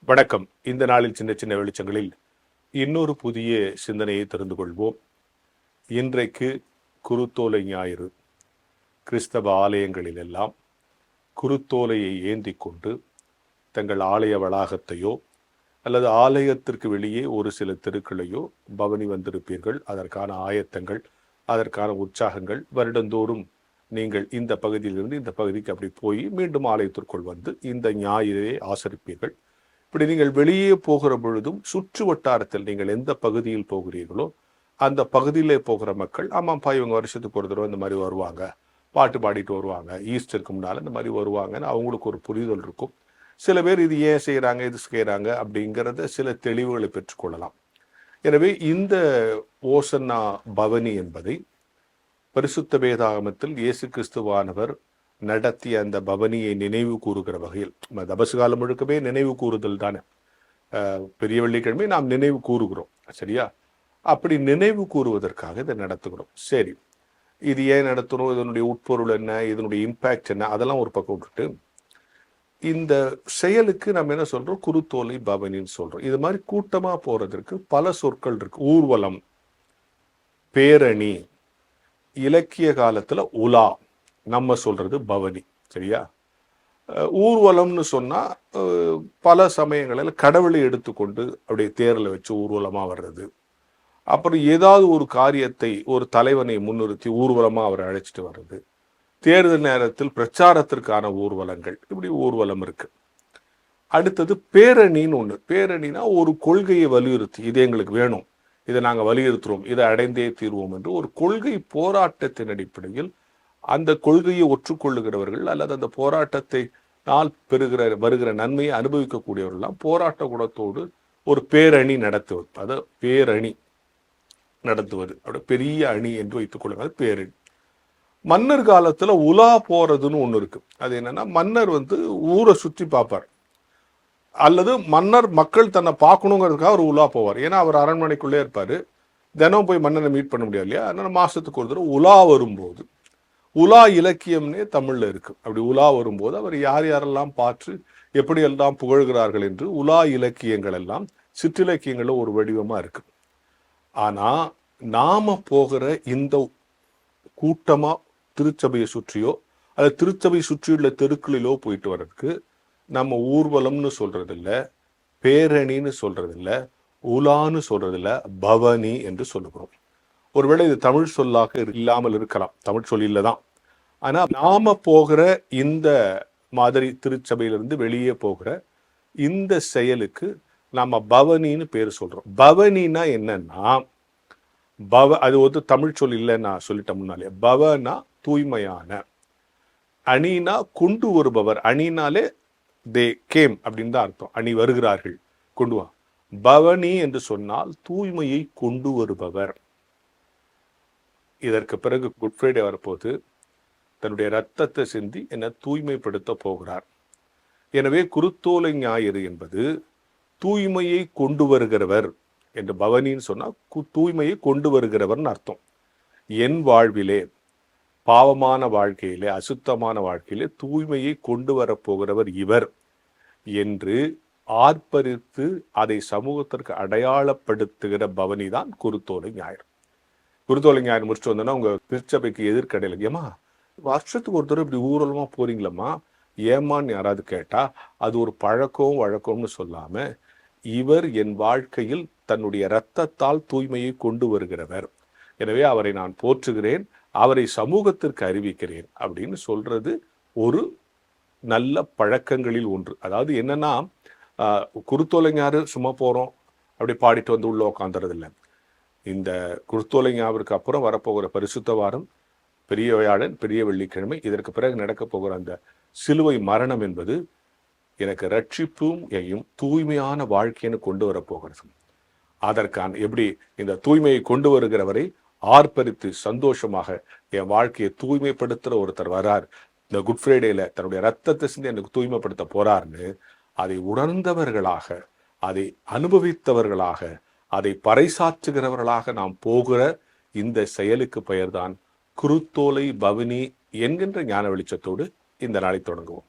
வணக்கம். இந்த நாளில் சின்ன சின்ன வெளிச்சங்களில் இன்னொரு புதிய சிந்தனையை தெரிந்து கொள்வோம். இன்றைக்கு குருத்தோலை ஞாயிறு. கிறிஸ்தவ ஆலயங்களில் எல்லாம் குருத்தோலையை ஏந்தி கொண்டு தங்கள் ஆலய வளாகத்தையோ அல்லது ஆலயத்திற்கு வெளியே ஒரு சில தெருக்களையோ பவனி வந்திருப்பீர்கள். அதற்கான ஆயத்தங்கள், அதற்கான உற்சாகங்கள் வருடந்தோறும் நீங்கள் இந்த பகுதியிலிருந்து இந்த பகுதிக்கு அப்படி போய் மீண்டும் ஆலயத்திற்குள் வந்து இந்த ஞாயிறை ஆசரிப்பீர்கள். இப்படி நீங்கள் வெளியே போகிற பொழுதும் சுற்று வட்டாரத்தில் நீங்கள் எந்த பகுதியில் போகிறீர்களோ அந்த பகுதியிலே போகிற மக்கள், ஆமாப்பா இவங்க வருஷத்துக்கு ஒரு தடவை இந்த மாதிரி வருவாங்க, பாட்டு பாடிட்டு வருவாங்க, ஈஸ்டருக்கு முன்னால் இந்த மாதிரி வருவாங்கன்னு அவங்களுக்கு ஒரு புரிதல் இருக்கும். சில பேர் இது ஏன் செய்கிறாங்க, இது செய்கிறாங்க அப்படிங்கிறத சில தெளிவுகளை பெற்றுக்கொள்ளலாம். எனவே இந்த ஓசன்னா பவனி என்பதை பரிசுத்த வேதாகமத்தில் இயேசு கிறிஸ்துவானவர் நடத்திய அந்த பவனியை நினைவு கூறுகிற வகையில், தபசு காலம் முழுக்கவே நினைவு கூறுதல் தானே. பெரிய வெள்ளிக்கிழமை நாம் நினைவு கூறுகிறோம், சரியா? அப்படி நினைவு கூறுவதற்காக இதை நடத்துகிறோம். சரி, இது ஏன் நடத்தணும், இதனுடைய உட்பொருள் என்ன, இதனுடைய இம்பேக்ட் என்ன, அதெல்லாம் ஒரு பக்கம் விட்டுட்டு இந்த செயலுக்கு நம்ம என்ன சொல்றோம், குருத்தோலை பவனின்னு சொல்றோம். இது மாதிரி கூட்டமா போறதற்கு பல சொற்கள் இருக்கு. ஊர்வலம், பேரணி, இலக்கிய காலத்துல உலா, நம்ம சொல்றது பவனி, சரியா? ஊர்வலம்னு சொன்னா பல சமயங்களில் கடவுளை எடுத்துக்கொண்டு அப்படியே தேரில் வச்சு ஊர்வலமா வர்றது. அப்புறம் ஏதாவது ஒரு காரியத்தை, ஒரு தலைவனை முன்னிறுத்தி ஊர்வலமா அவரை அழைச்சிட்டு வர்றது. தேர்தல் நேரத்தில் பிரச்சாரத்திற்கான ஊர்வலங்கள், இப்படி ஊர்வலம் இருக்கு. அடுத்தது பேரணின்னு ஒண்ணு. பேரணினா ஒரு கொள்கையை வலியுறுத்தி, இது எங்களுக்கு வேணும், இதை நாங்க வலியுறுத்துறோம், இதை அடைந்தே தீர்வோம் என்று ஒரு கொள்கை போராட்டத்தின் அடிப்படையில் அந்த கொள்கையை ஒற்றுக்கொள்ளுகிறவர்கள் அல்லது அந்த போராட்டத்தை நாள் வருகிற நன்மையை அனுபவிக்கக்கூடியவர்கள்லாம் போராட்ட குணத்தோடு ஒரு பேரணி நடத்துவது. அது பேரணி நடத்துவது, அப்படி பெரிய அணி என்று வைத்துக் கொள்ளுங்க, அது பேரணி. மன்னர் காலத்துல உலா போறதுன்னு ஒண்ணு இருக்கு. அது என்னன்னா, மன்னர் ஊரை சுற்றி பார்ப்பார், அல்லது மன்னர் மக்கள் தன்னை பார்க்கணுங்கிறதுக்காக ஒரு உலா போவார். ஏன்னா அவர் அரண்மனைக்குள்ளே இருப்பாரு, தினம் போய் மன்னரை மீட் பண்ண முடியாது இல்லையா? அதனால மாசத்துக்கு ஒரு தடவை உலா வரும்போது, உலா இலக்கியம்னே தமிழ்ல இருக்கு. அப்படி உலா வரும்போது அவர் யார் யாரெல்லாம் பார்த்து எப்படியெல்லாம் புகழ்கிறார்கள் என்று உலா இலக்கியங்கள் எல்லாம் சிற்றிலக்கியங்கள்ல ஒரு வடிவமா இருக்கு. ஆனா நாம போகிற இந்த கூட்டமா திருச்சபையை சுற்றியோ அல்லது திருச்சபை சுற்றியுள்ள தெருக்களிலோ போயிட்டு வர்றதுக்கு நம்ம ஊர்வலம்னு சொல்றது இல்ல, பேரணின்னு சொல்றது இல்ல, உலான்னு சொல்றது இல்ல, பவனி என்று சொல்லுகிறோம். ஒருவேளை இது தமிழ் சொல்லாக இல்லாமல் இருக்கலாம், தமிழ் சொல்லில தான். ஆனா நாம போகிற இந்த மாதிரி திருச்சபையிலிருந்து வெளியே போகிற இந்த செயலுக்கு நாம பவனின்னு பேர் சொல்றோம். பவனினா என்னன்னா, அது தமிழ் சொல் இல்லைன்னு நான் சொல்லிட்டேன் முன்னாலே. பவனா தூய்மையான, அணினா கொண்டு வருபவர். அணினாலே தே கேம் அப்படின்னு தான் அர்த்தம். அணி வருகிறார்கள், கொண்டு வா. பவனி என்று சொன்னால் தூய்மையை கொண்டு வருபவர். இதற்கு பிறகு குட் ஃப்ரைடே வரப்போது தன்னுடைய ரத்தத்தை சிந்தி என்ன தூய்மைப்படுத்த போகிறார். எனவே குருத்தோலை ஞாயிறு என்பது தூய்மையை கொண்டு வருகிறவர் என்று. பவனின்னு சொன்னா தூய்மையை கொண்டு வருகிறவர்னு அர்த்தம். என் வாழ்விலே, பாவமான வாழ்க்கையிலே, அசுத்தமான வாழ்க்கையிலே தூய்மையை கொண்டு வரப்போகிறவர் இவர் என்று ஆர்ப்பரித்து அதை சமூகத்திற்கு அடையாளப்படுத்துகிற பவனி தான் குருத்தோலை ஞாயிறு. குருத்தோலை ஞாயிறு முடிச்சுட்டு வந்தோன்னா உங்க திருச்சபைக்கு எதிர்கடையில், ஏமா வருஷத்துக்கு ஒரு தடவை இப்படி ஊர்வலமா போறீங்களம்மா, ஏமான்னு யாராவது கேட்டா அது ஒரு பழக்கம் வழக்கம்னு சொல்லாம, இவர் என் வாழ்க்கையில் தன்னுடைய இரத்தத்தால் தூய்மையை கொண்டு வருகிறவர், எனவே அவரை நான் போற்றுகிறேன், அவரை சமூகத்திற்கு அறிவிக்கிறேன் அப்படின்னு சொல்றது ஒரு நல்ல பழக்கங்களில் ஒன்று. அதாவது என்னன்னா, குருத்தோலை ஞாயிறு சும்மா போறோம் அப்படி பாடிட்டு வந்து உள்ள உட்காந்துறது இல்லை. இந்த குருத்தோலை ஞாயிறுக்கு அப்புறம் வரப்போகிற பரிசுத்த வாரம், பெரிய வியாழன், பெரிய வெள்ளிக்கிழமை, இதற்கு பிறகு நடக்க போகிற அந்த சிலுவை மரணம் என்பது எனக்கு ரட்சிப்பும் தூய்மையான வாழ்க்கைன்னு கொண்டு வரப்போகிறது. அதற்கான எப்படி இந்த தூய்மையை கொண்டு வருகிறவரை ஆர்ப்பரித்து சந்தோஷமாக என் வாழ்க்கையை தூய்மைப்படுத்துற ஒருத்தர் வரார், இந்த குட் ஃப்ரைடேல தன்னுடைய ரத்தத்தை சிந்தி எனக்கு தூய்மைப்படுத்த போறார்னு அதை உணர்ந்தவர்களாக, அதை அனுபவித்தவர்களாக, அதை பறைசாற்றுகிறவர்களாக நாம் போகிற இந்த செயலுக்கு பெயர்தான் குருத்தோலை பவனி என்கின்ற ஞான வெளிச்சத்தோடு இந்த நாளை தொடங்குவோம்.